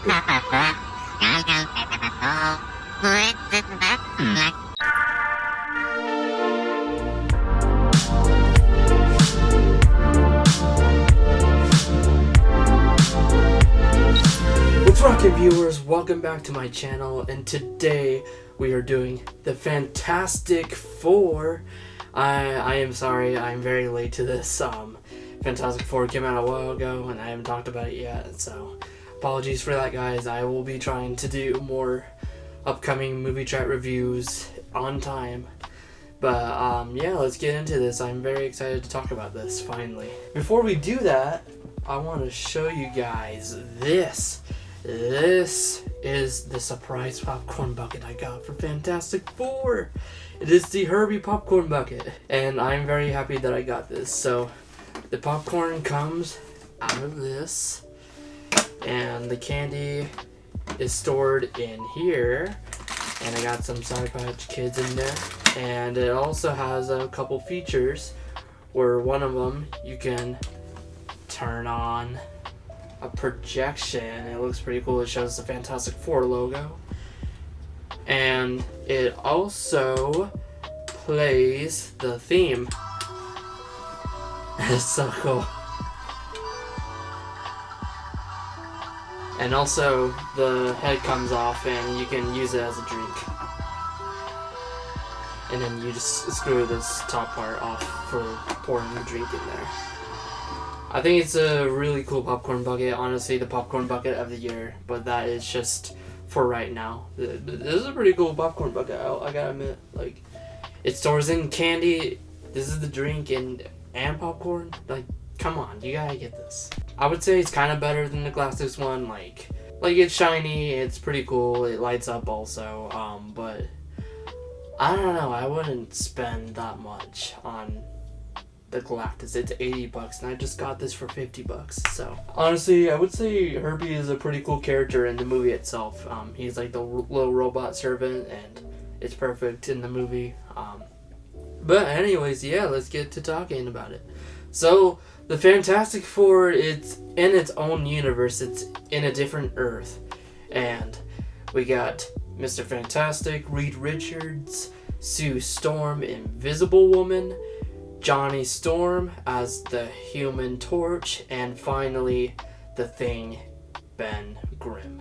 What's rockin', viewers? Welcome back to my channel, and today we are doing the Fantastic Four. I am sorry, I'm very late to this. Fantastic Four came out a while ago and I haven't talked about it yet, so apologies for that, guys. I will be trying to do more upcoming movie chat reviews on time. But yeah, let's get into this. I'm very excited to talk about this finally. Before we do that, I want to show you guys this. This is the surprise popcorn bucket I got for Fantastic Four. It is the Herbie popcorn bucket, and I'm very happy that I got this. So the popcorn comes out of this, and the candy is stored in here, and I got some Sour Patch Kids in there, and it also has a couple features where one of them you can turn on a projection. It looks pretty cool. It shows the Fantastic Four logo, and it also plays the theme. It's so cool. And also the head comes off and you can use it as a drink. And then you just screw this top part off for pouring the drink in there. I think it's a really cool popcorn bucket. Honestly, the popcorn bucket of the year, but that is just for right now. This is a pretty cool popcorn bucket, I gotta admit. Like, it stores in candy. This is the drink and popcorn. Like, come on, you gotta get this. I would say it's kind of better than the Galactus one. Like it's shiny, it's pretty cool, it lights up also. But I don't know, I wouldn't spend that much on the Galactus. It's $80 and I just got this for $50. So honestly, I would say Herbie is a pretty cool character in the movie itself. He's like the little robot servant, and it's perfect in the movie. But anyways, yeah, let's get to talking about it. So the Fantastic Four, it's in its own universe. It's in a different Earth, and we got Mr. Fantastic, Reed Richards, Sue Storm, Invisible Woman, Johnny Storm as the Human Torch, and finally the Thing, Ben Grimm.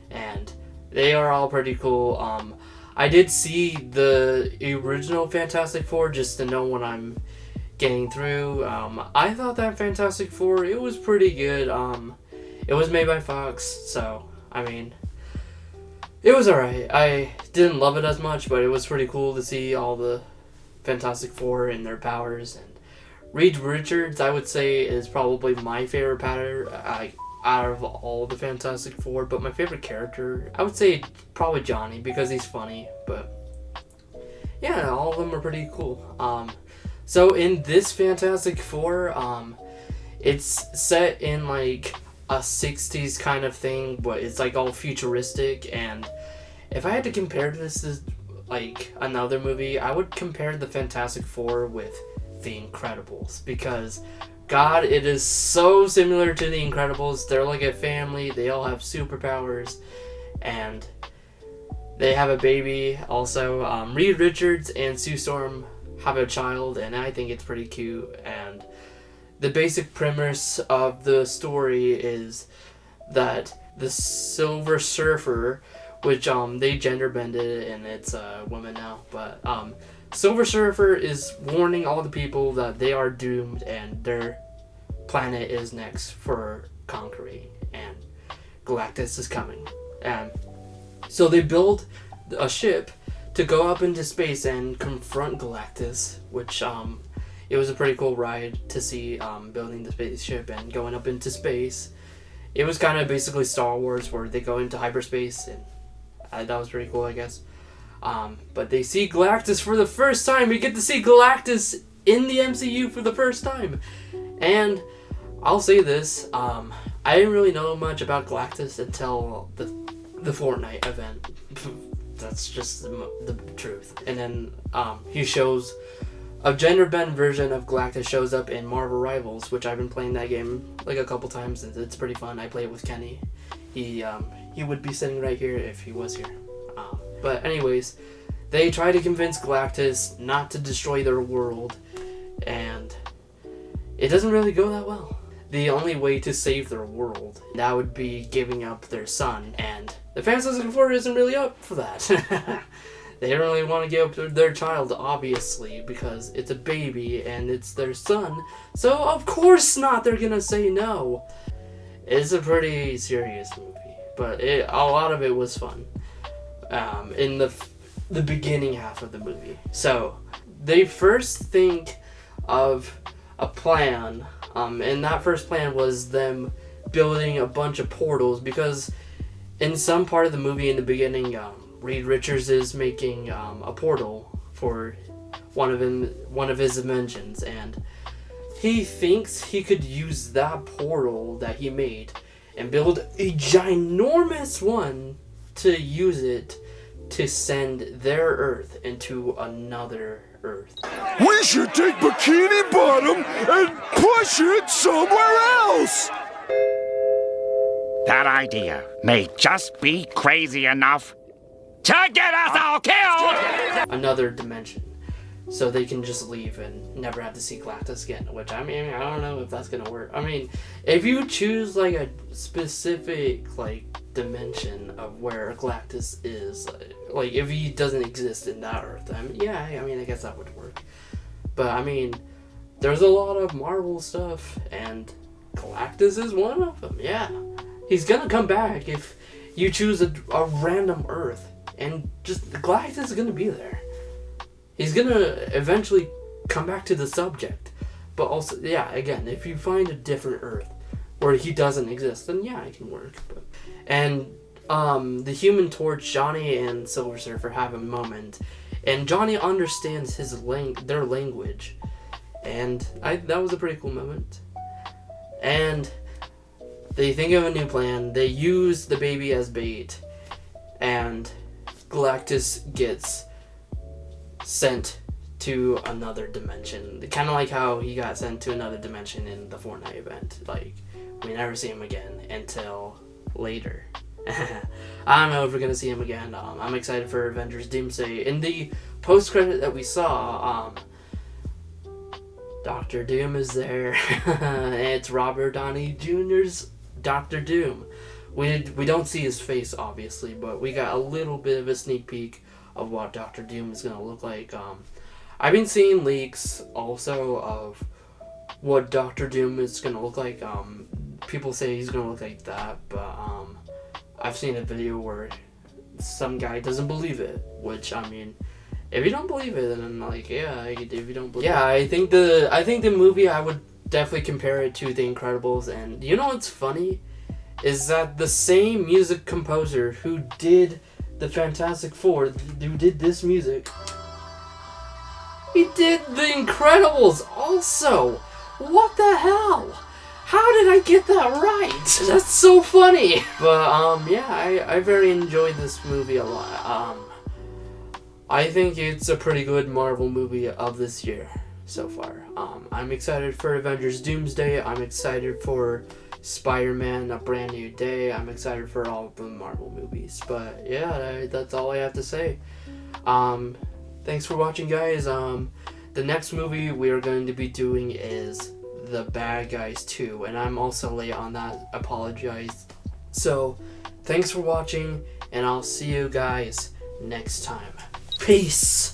And they are all pretty cool. I did see the original Fantastic Four just to know what I'm getting through. I thought that Fantastic Four, it was pretty good. It was made by Fox, so I mean, it was alright. I didn't love it as much, but it was pretty cool to see all the Fantastic Four and their powers. And Reed Richards, I would say, is probably my favorite powder out of all the Fantastic Four. But my favorite character, I would say probably Johnny, because he's funny. But yeah, all of them are pretty cool. So in this Fantastic Four, it's set in like a 60s kind of thing, but it's like all futuristic. And if I had to compare this to like another movie, I would compare the Fantastic Four with The Incredibles, because God, it is so similar to The Incredibles. They're like a family, they all have superpowers, and they have a baby also. Reed Richards and Sue Storm have a child, and I think it's pretty cute. And the basic premise of the story is that the Silver Surfer, which they gender bended and it's a woman now, but Silver Surfer is warning all the people that they are doomed and their planet is next for conquering, and Galactus is coming. And so they build a ship to go up into space and confront Galactus, which it was a pretty cool ride to see, building the spaceship and going up into space. It was kind of basically Star Wars, where they go into hyperspace, and that was pretty cool, I guess. But they see Galactus for the first time. We get to see Galactus in the MCU for the first time. And I'll say this, I didn't really know much about Galactus until the Fortnite event. That's just the truth. And then he shows a gender bent version of Galactus shows up in Marvel Rivals, which I've been playing that game like a couple times, and it's pretty fun. I play it with Kenny. He would be sitting right here if he was here. But anyways, they try to convince Galactus not to destroy their world, and it doesn't really go that well. The only way to save their world, that would be giving up their son, and the Fantastic Four isn't really up for that. They don't really want to give up their child, obviously, because it's a baby and it's their son, so of course not, they're gonna say no. It's a pretty serious movie, but a lot of it was fun in the beginning half of the movie. So they first think of a plan, and that first plan was them building a bunch of portals, because in some part of the movie in the beginning, Reed Richards is making a portal for one of his dimensions, and he thinks he could use that portal that he made and build a ginormous one to use it to send their Earth into another Earth. We should take Bikini Bottom and push it somewhere else! That idea may just be crazy enough to get us all killed! Another dimension. So they can just leave and never have to see Galactus again. Which, I mean, I don't know if that's gonna work. I mean, if you choose, like, a specific, like, dimension of where Galactus is, like, if he doesn't exist in that Earth, I mean, yeah, I mean, I guess that would work. But, I mean, there's a lot of Marvel stuff, and Galactus is one of them, yeah. He's gonna come back if you choose a random Earth, and just, Galactus is gonna be there. He's gonna eventually come back to the subject. But also, yeah, again, if you find a different Earth where he doesn't exist, then yeah, it can work. And the Human Torch, Johnny and Silver Surfer have a moment, and Johnny understands their language, and that was a pretty cool moment. And they think of a new plan. They use the baby as bait, and Galactus gets sent to another dimension. Kind of like how he got sent to another dimension in the Fortnite event. Like, we never see him again until later. I don't know if we're gonna see him again. I'm excited for Avengers Doomsday. In the post-credit that we saw, Dr. Doom is there. It's Robert Downey Jr.'s Dr. Doom. We don't see his face, obviously, but we got a little bit of a sneak peek of what Dr. Doom is going to look like. I've been seeing leaks also of what Dr. Doom is going to look like. People say he's going to look like that, but I've seen a video where some guy doesn't believe it, which, I mean, if you don't believe it, then, like, yeah, if you don't believe it. Yeah, I think the movie, I would definitely compare it to The Incredibles, and you know what's funny? Is that the same music composer who did the Fantastic Four, who did this music, he did The Incredibles also. What the hell? How did I get that right? That's so funny. But yeah, I very enjoyed this movie a lot. I think it's a pretty good Marvel movie of this year so far. I'm excited for Avengers Doomsday. I'm excited for Spider-Man, A Brand New Day. I'm excited for all of the Marvel movies. But yeah, that's all I have to say. Thanks for watching, guys. The next movie we are going to be doing is The Bad Guys 2, and I'm also late on that. Apologize. So, thanks for watching, and I'll see you guys next time. Peace!